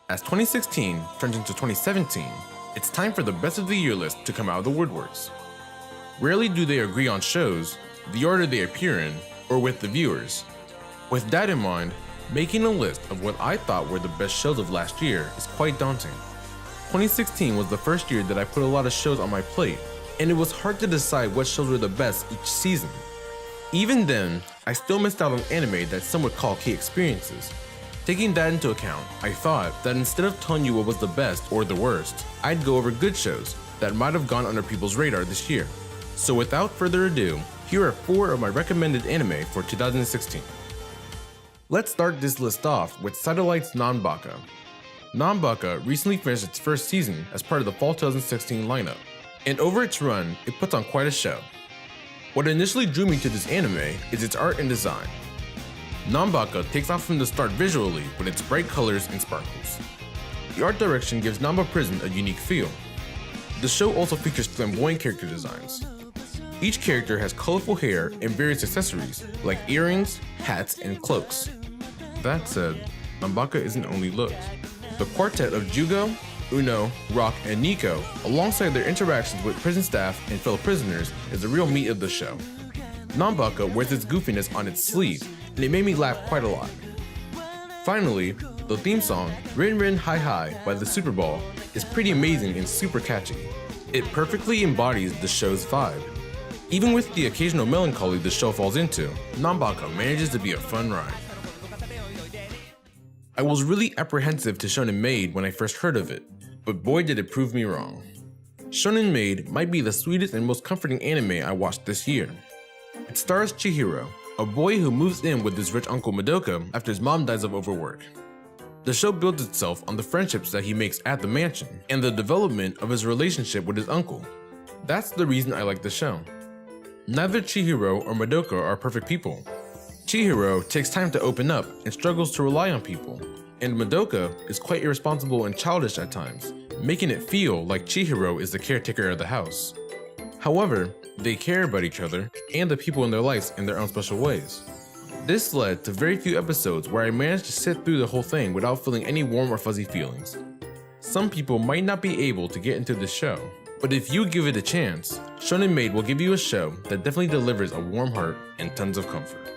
As 2016 turns into 2017, it's time for the best of the year list to come out of the woodworks. Rarely do they agree on shows, the order they appear in, or with the viewers. With that in mind, making a list of what I thought were the best shows of last year is quite daunting. 2016 was the first year that I put a lot of shows on my plate, and it was hard to decide what shows were the best each season. Even then, I still missed out on anime that some would call key experiences. Taking that into account, I thought that instead of telling you what was the best or the worst, I'd go over good shows that might have gone under people's radar this year. So without further ado, here are 4 of my recommended anime for 2016. Let's start this list off with Satellite's Nanbaka. Nanbaka recently finished its first season as part of the fall 2016 lineup, and over its run, it puts on quite a show. What initially drew me to this anime is its art and design. Nanbaka takes off from the start visually with its bright colors and sparkles. The art direction gives Namba Prison a unique feel. The show also features flamboyant character designs. Each character has colorful hair and various accessories like earrings, hats, and cloaks. That said, Nanbaka isn't only looks. The quartet of Jugo, Uno, Rock, and Nico, alongside their interactions with prison staff and fellow prisoners, is the real meat of the show. Nanbaka wears its goofiness on its sleeve, and it made me laugh quite a lot. Finally, the theme song, Rin Rin Hi Hi by the Super Ball, is pretty amazing and super catchy. It perfectly embodies the show's vibe. Even with the occasional melancholy the show falls into, Nanbaka manages to be a fun ride. I was really apprehensive to Shonen Maid when I first heard of it, but boy did it prove me wrong. Shonen Maid might be the sweetest and most comforting anime I watched this year. It stars Chihiro, a boy who moves in with his rich uncle Madoka after his mom dies of overwork. The show builds itself on the friendships that he makes at the mansion and the development of his relationship with his uncle. That's the reason I like the show. Neither Chihiro or Madoka are perfect people. Chihiro takes time to open up and struggles to rely on people, and Madoka is quite irresponsible and childish at times, making it feel like Chihiro is the caretaker of the house. However, they care about each other and the people in their lives in their own special ways. This led to very few episodes where I managed to sit through the whole thing without feeling any warm or fuzzy feelings. Some people might not be able to get into this show, but if you give it a chance, Shonen Maid will give you a show that definitely delivers a warm heart and tons of comfort.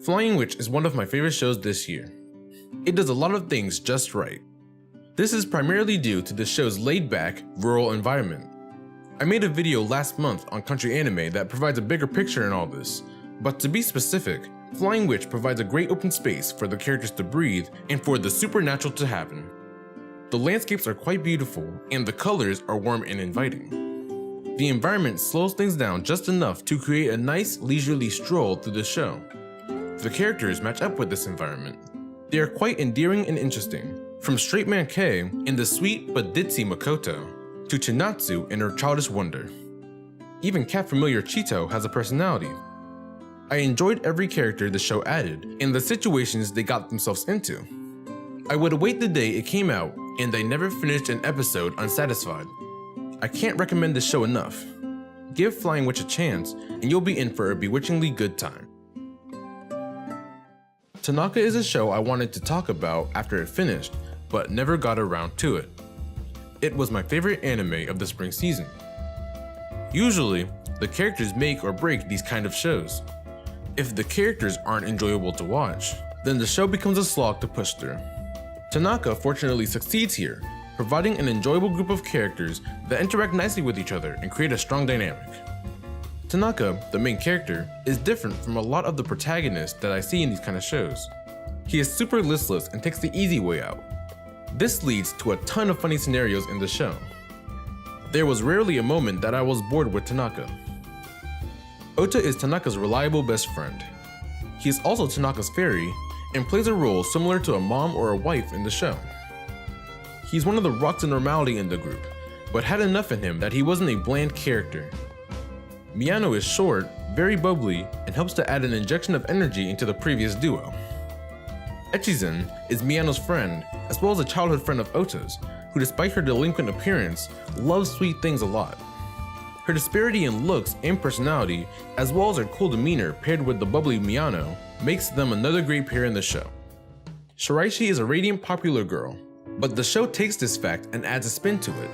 Flying Witch is one of my favorite shows this year. It does a lot of things just right. This is primarily due to the show's laid-back, rural environment. I made a video last month on country anime that provides a bigger picture in all this, but to be specific, Flying Witch provides a great open space for the characters to breathe and for the supernatural to happen. The landscapes are quite beautiful, and the colors are warm and inviting. The environment slows things down just enough to create a nice leisurely stroll through the show. The characters match up with this environment. They are quite endearing and interesting, from straight man Kei and the sweet but ditzy Makoto, to Chinatsu and her childish wonder. Even cat familiar Chito has a personality. I enjoyed every character the show added and the situations they got themselves into. I would await the day it came out, and I never finished an episode unsatisfied. I can't recommend this show enough. Give Flying Witch a chance, and you'll be in for a bewitchingly good time. Tanaka is a show I wanted to talk about after it finished, but never got around to it. It was my favorite anime of the spring season. Usually, the characters make or break these kind of shows. If the characters aren't enjoyable to watch, then the show becomes a slog to push through. Tanaka fortunately succeeds here, providing an enjoyable group of characters that interact nicely with each other and create a strong dynamic. Tanaka, the main character, is different from a lot of the protagonists that I see in these kind of shows. He is super listless and takes the easy way out. This leads to a ton of funny scenarios in the show. There was rarely a moment that I was bored with Tanaka. Ota is Tanaka's reliable best friend. He is also Tanaka's fairy and plays a role similar to a mom or a wife in the show. He's one of the rocks of normality in the group, but had enough in him that he wasn't a bland character. Miyano is short, very bubbly, and helps to add an injection of energy into the previous duo. Echizen is Miyano's friend, as well as a childhood friend of Ota's, who despite her delinquent appearance, loves sweet things a lot. Her disparity in looks and personality, as well as her cool demeanor paired with the bubbly Miyano, makes them another great pair in the show. Shiraishi is a radiant popular girl, but the show takes this fact and adds a spin to it.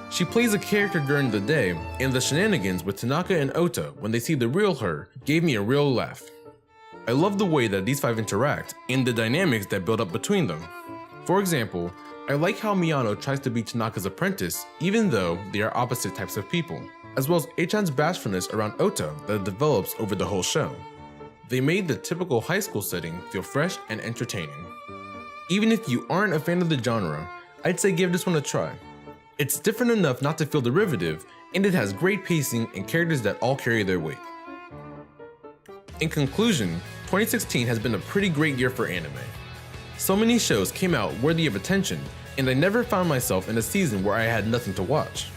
She plays a character during the day, and the shenanigans with Tanaka and Ota when they see the real her gave me a real laugh. I love the way that these 5 interact and the dynamics that build up between them. For example, I like how Miyano tries to be Tanaka's apprentice even though they are opposite types of people, as well as Eichan's bashfulness around Ota that develops over the whole show. They made the typical high school setting feel fresh and entertaining. Even if you aren't a fan of the genre, I'd say give this one a try. It's different enough not to feel derivative, and it has great pacing and characters that all carry their weight. In conclusion, 2016 has been a pretty great year for anime. So many shows came out worthy of attention, and I never found myself in a season where I had nothing to watch.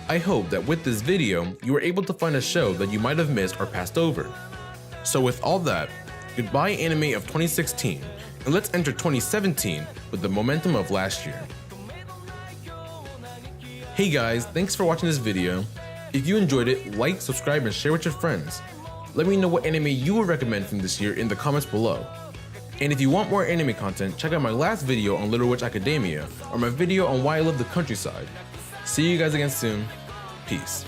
I hope that with this video, you were able to find a show that you might have missed or passed over. So with all that, goodbye anime of 2016, and let's enter 2017 with the momentum of last year. Hey guys, thanks for watching this video. If you enjoyed it, like, subscribe, and share with your friends. Let me know what anime you would recommend from this year in the comments below. And if you want more anime content, check out my last video on Little Witch Academia or my video on why I love the countryside. See you guys again soon. Peace.